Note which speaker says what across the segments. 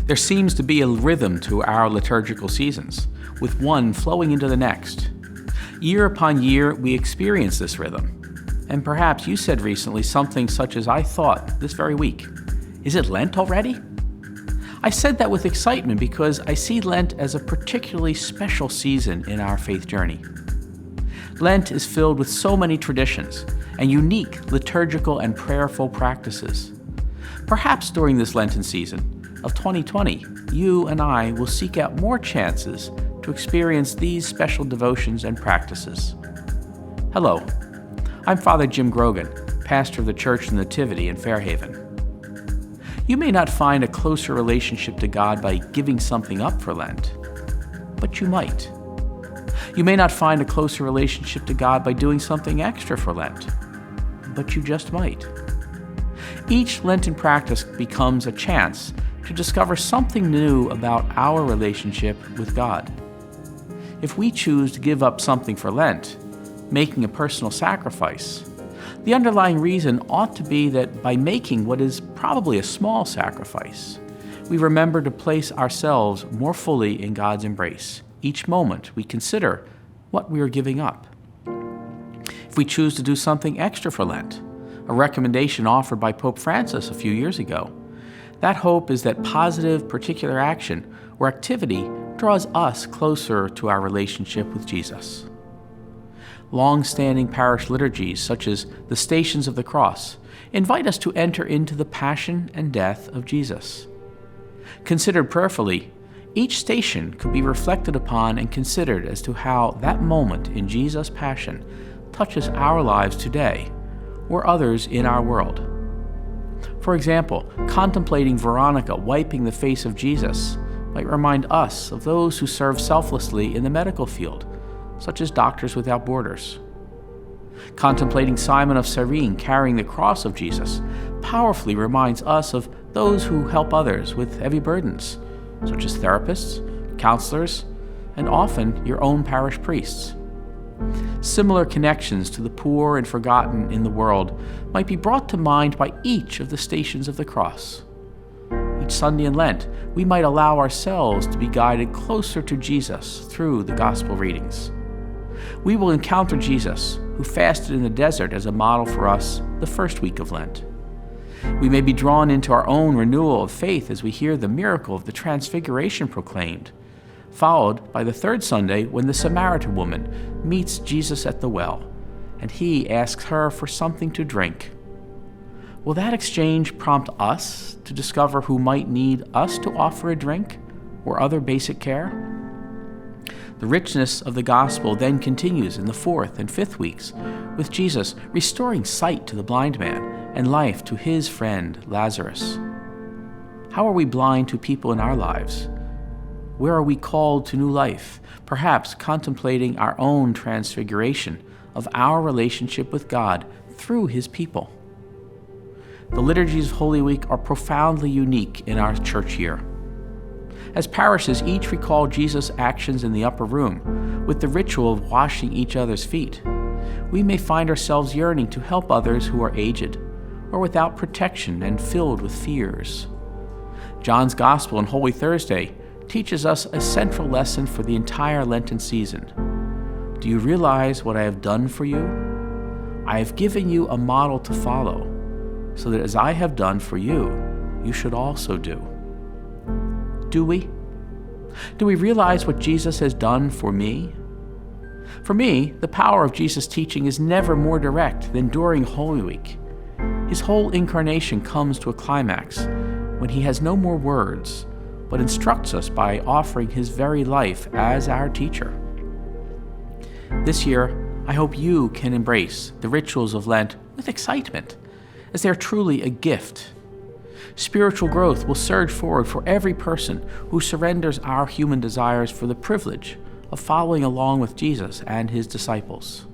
Speaker 1: There seems to be a rhythm to our liturgical seasons, with one flowing into the next. Year upon year, we experience this rhythm. And perhaps you said recently something such as I thought this very week. Is it Lent already? I said that with excitement because I see Lent as a particularly special season in our faith journey. Lent is filled with so many traditions and unique liturgical and prayerful practices. Perhaps during this Lenten season of 2020, you and I will seek out more chances to experience these special devotions and practices. Hello, I'm Father Jim Grogan, pastor of the Church of Nativity in Fairhaven. You may not find a closer relationship to God by giving something up for Lent, but you might. You may not find a closer relationship to God by doing something extra for Lent, but you just might. Each Lenten practice becomes a chance to discover something new about our relationship with God. If we choose to give up something for Lent, making a personal sacrifice, the underlying reason ought to be that by making what is probably a small sacrifice, we remember to place ourselves more fully in God's embrace. Each moment we consider what we are giving up. If we choose to do something extra for Lent, a recommendation offered by Pope Francis a few years ago, that hope is that positive particular action or activity draws us closer to our relationship with Jesus. Long-standing parish liturgies, such as the Stations of the Cross, invite us to enter into the passion and death of Jesus. Considered prayerfully, each station could be reflected upon and considered as to how that moment in Jesus' passion touches our lives today or others in our world. For example, contemplating Veronica wiping the face of Jesus might remind us of those who serve selflessly in the medical field, such as Doctors Without Borders. Contemplating Simon of Cyrene carrying the cross of Jesus powerfully reminds us of those who help others with heavy burdens, such as therapists, counselors, and often your own parish priests. Similar connections to the poor and forgotten in the world might be brought to mind by each of the Stations of the Cross. Each Sunday in Lent, we might allow ourselves to be guided closer to Jesus through the Gospel readings. We will encounter Jesus, who fasted in the desert as a model for us the first week of Lent. We may be drawn into our own renewal of faith as we hear the miracle of the Transfiguration proclaimed, followed by the third Sunday when the Samaritan woman meets Jesus at the well, and he asks her for something to drink. Will that exchange prompt us to discover who might need us to offer a drink or other basic care? The richness of the gospel then continues in the fourth and fifth weeks, with Jesus restoring sight to the blind man and life to his friend Lazarus. How are we blind to people in our lives? Where are we called to new life, perhaps contemplating our own transfiguration of our relationship with God through his people? The liturgies of Holy Week are profoundly unique in our church year. As parishes each recall Jesus' actions in the upper room with the ritual of washing each other's feet, we may find ourselves yearning to help others who are aged or without protection and filled with fears. John's Gospel on Holy Thursday teaches us a central lesson for the entire Lenten season. Do you realize what I have done for you? I have given you a model to follow, so that as I have done for you, you should also do. Do we? Do we realize what Jesus has done for me? For me, the power of Jesus' teaching is never more direct than during Holy Week. His whole incarnation comes to a climax when he has no more words, but instructs us by offering his very life as our teacher. This year, I hope you can embrace the rituals of Lent with excitement, as they are truly a gift. Spiritual growth will surge forward for every person who surrenders our human desires for the privilege of following along with Jesus and his disciples.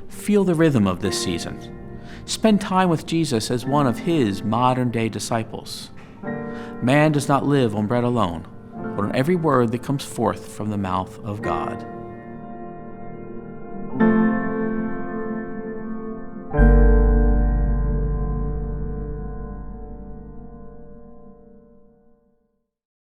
Speaker 1: Feel the rhythm of this season. Spend time with Jesus as one of his modern-day disciples. Man does not live on bread alone, but on every word that comes forth from the mouth of God.